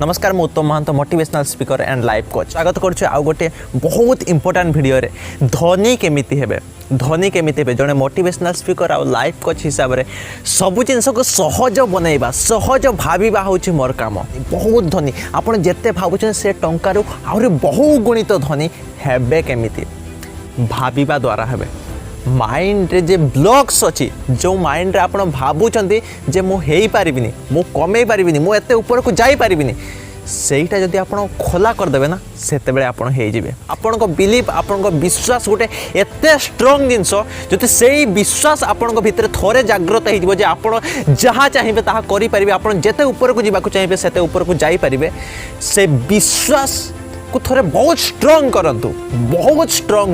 नमस्कार मु Uttam Mahant motivational speaker and life coach स्वागत करुछु आ गोटे बहुत इंपोर्टेंट वीडियो रे धनी केमिति हेबे जने मोटिवेशनल स्पीकर आ लाइफ कोच हिसाब रे सब जिंस को सहज बनैबा सहज भाबिबा होछि मोर काम। बहुत धनी आपण जेते भाबुछन से टंका रु आउरे बहु गुणित धनी हेबे केमिति भाबिबा द्वारा हेबे। माइंड रे जे ब्लॉक्स अच्छी जो माइंड रे आपण भाबुचंती जे मु हेई पारिबिनी मु कमे पारिबिनी मु एते ऊपर को जाई पारिबिनी सेटा जदि आपण खोला कर देबे ना सेते बेले आपण हेई जिवे। आपण को बिलीफ आपण को विश्वास गोटे एते स्ट्रांग जिंस जति सेई विश्वास आपण को भितर थोरे जागृत हे जिवो जे आपण जहा चाहिबे ताहा करि परिबे आपण जेते ऊपर को जिबा को चाहिबे सेते ऊपर को जाई परिबे। से विश्वास को थोरे बहुत स्ट्रांग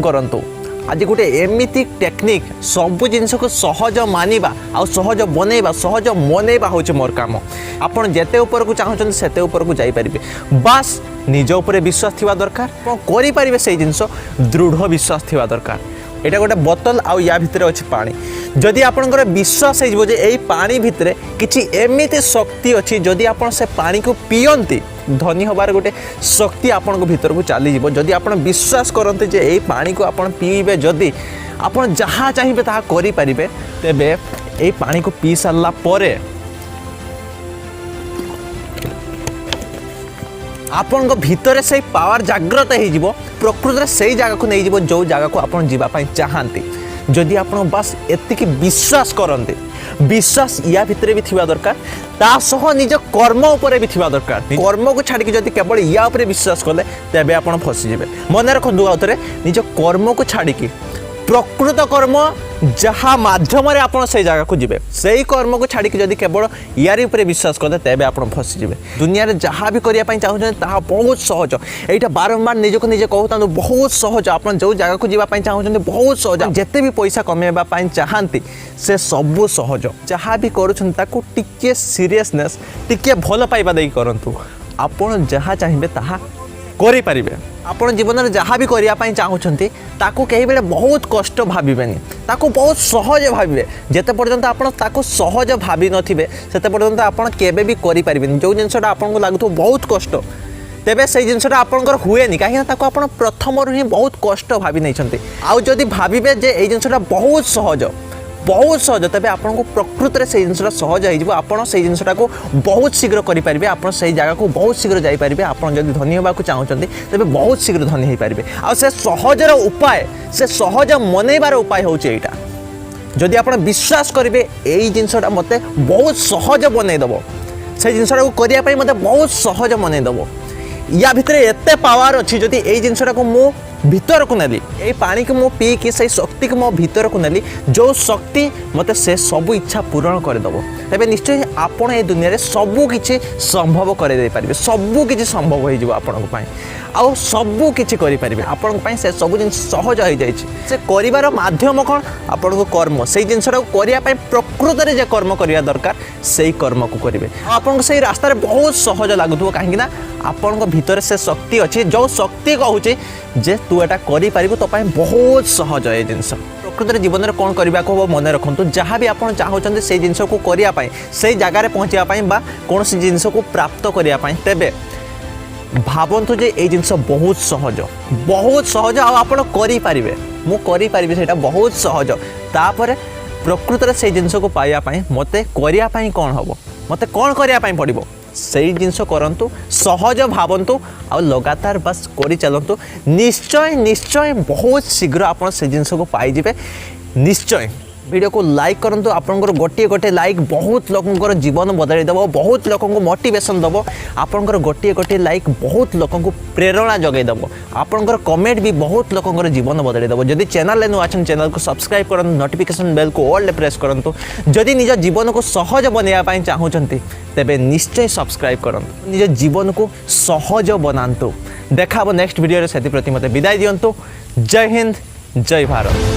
करंतु आज गोटे एमिति टेक्निक सब जिनस को सहज मानिबा आ सहज बनैबा सहज मनैबा होचे मोर काम। आपण जेते ऊपर को चाहछन सेते ऊपर को जाई परिबे बस निज ऊपर विश्वास थिबा दरकार आपण करि परिबे सेही जिंस दृढ़ विश्वास थिबा दरकार। एटा गोटे बोतल आ या भितर अछि पानी जदि आपनकर विश्वास हे जे एई पानी भितर किछि एमिति शक्ति अछि जदि आपण से पानी को पियंती धनी होबार गोटे शक्ति आपण को भीतर को चली जीवो। जदि आपण विश्वास करते जे एई पानी को आपण पीबे जदि आपण जहा चाहिबे ताहा करि परिबे तेबे एई पानी को पी सारला परे आपण को भीतर से पावर जागृत हो जीवो। प्रकृति रे सही जगह को नहीं जीवो जो जगह को आपण जीवा पई चाहंती। जदि आपण बस एतिक विश्वास करते विश्वास या भितर भी थिबा दरकार ता सह निज कर्म ऊपर भी थिबा दरकार। कर्म को छाड़ी जदि केवल या ऊपर विश्वास कले तेबे आपण फसी जिवे। मन रखंतु आउतरे निज कर्म को छाड़ी प्रकृत कर्म जहाँ माध्यम रे आपण से जगह को जिवे सही कर्म को छाड़ी जदि केवल यार ऊपर विश्वास करते तेबे आपण फसी जिवे। दुनिया रे जहाँ भी करिया पई चाहउछन ताहा बहुत सहज। एटा बारंबार निज को निजे कहउतानु बहुत सहज। आपण जो जगह को जिवा पई चाहउछन बहुत सहज। जेते भी पैसा कमेबा पई चाहंती से सब सहज। जहाँ भी करूछन ताको टिके सीरियसनेस टिके भल पाइबा देई करंतु आपण जहाँ चाहिबे ताहा करि परिबे। आपण जीवन में जहाँ भी करिया पई चाहउछंती ताको कहीं बेले बहुत कष्ट भाबिबेनी ताको बहुत सहज भाबिबे। जेते पर्यंत आपण ताको सहज भाबी नथिबे सेते पर्यंत आपण केबे भी करि परिबेनी। जो जिंसटा आपण को लागतो बहुत कष्ट तेबे से जिंसटा आपनकर हुएनी कहीं ताको आपण प्रथम रु ही बहुत कष्ट भाबी नै छंती। आउ जदि भाबिबे जे एई जिंसटा बहुत सहज तेबे आपन को प्रकृति रे से जिंसटा सहज हो आपन से जिंसटा को बहुत शीघ्र करि परिबे। आपन सही जगह को बहुत शीघ्र जाई परिबे। आपन जदि धनी होबा को चाहउछंती तेबे बहुत शीघ्र धनी होई परिबे। आ से सहजर उपाय से सहज मनैबार उपाय होचे एटा। जदि आपन विश्वास करिवे एई जिंसटा मते बहुत सहज बनै दबो से जिंसटा को करिया पई मते बहुत सहज बनै दबो। या भितरे एते पावर अछि जदि एई जिंसटा को मु भीतर को नेली ए पानी को मो पी कि से शक्ति को मो भीतर को नेली जो शक्ति मते से सब इच्छा पूर्ण कर दबो तबे निश्चय आपण ए दुनिया रे सब किछि संभव करे दे परिबे। सब किछि संभव होई जिवो आपण को पई आ सब किछि करि परिबे। आपण को पई से सब जिन सहज होई जाय छै। से करिवार माध्यम कोन आपण को कर्म से जिनसटा को करिया पई प्रकृति रे जे कर्म करिया दरकार सेही कर्म को करिवे। आपण को सेही रास्ता रे बहुत सहज लागुथो काहे ना आपण को भीतर से शक्ति अछि जो शक्ति कहूची जे तू एटा करि परिबो तो पई बहुत सहज ए जिंस। प्रकृति जीवन में कौन करने को मन रखु जहाँ भी आप चाहते से जिन को करने से जगार पहुँचापी कौन जिनस को प्राप्त करने तेबे भावतु जे ये जिनस बहुत सहज आप करें मुझे से बहुत सहज। तापर प्रकृति से जिनस को पाइबापी मत करने कौन हम मत कौन करने पड़ो से जिनस करंतु सहज भावंतु आ लगातार बस करी चलंतु निश्चय बहुत शीघ्र आप से जिनस को पाइबे। निश्चय वीडियो को लाइक करंतु। आपनकर गोटे लाइक बहुत लोकंकर जीवन बदल देव बहुत लोक को मोटिवेशन दबो। आपनकर गोटे लाइक बहुत लोक को प्रेरणा जगै देव। आपनकर कमेंट भी बहुत लोकंकर जीवन बदल देव। जदि चैनल नु आछन चैनल को सब्सक्राइब करन नोटिफिकेशन बेल को ऑल प्रेस करंतु। जदि निज जीवन को सहज बनैया पई चाहउचंती तेबे निश्चय सब्सक्राइब करंतु। निज जीवन को सहज बनांतु। देखाबो नेक्स्ट वीडियो रे सेति प्रति मते विदाय दियंतु। जय हिंद जय भारत।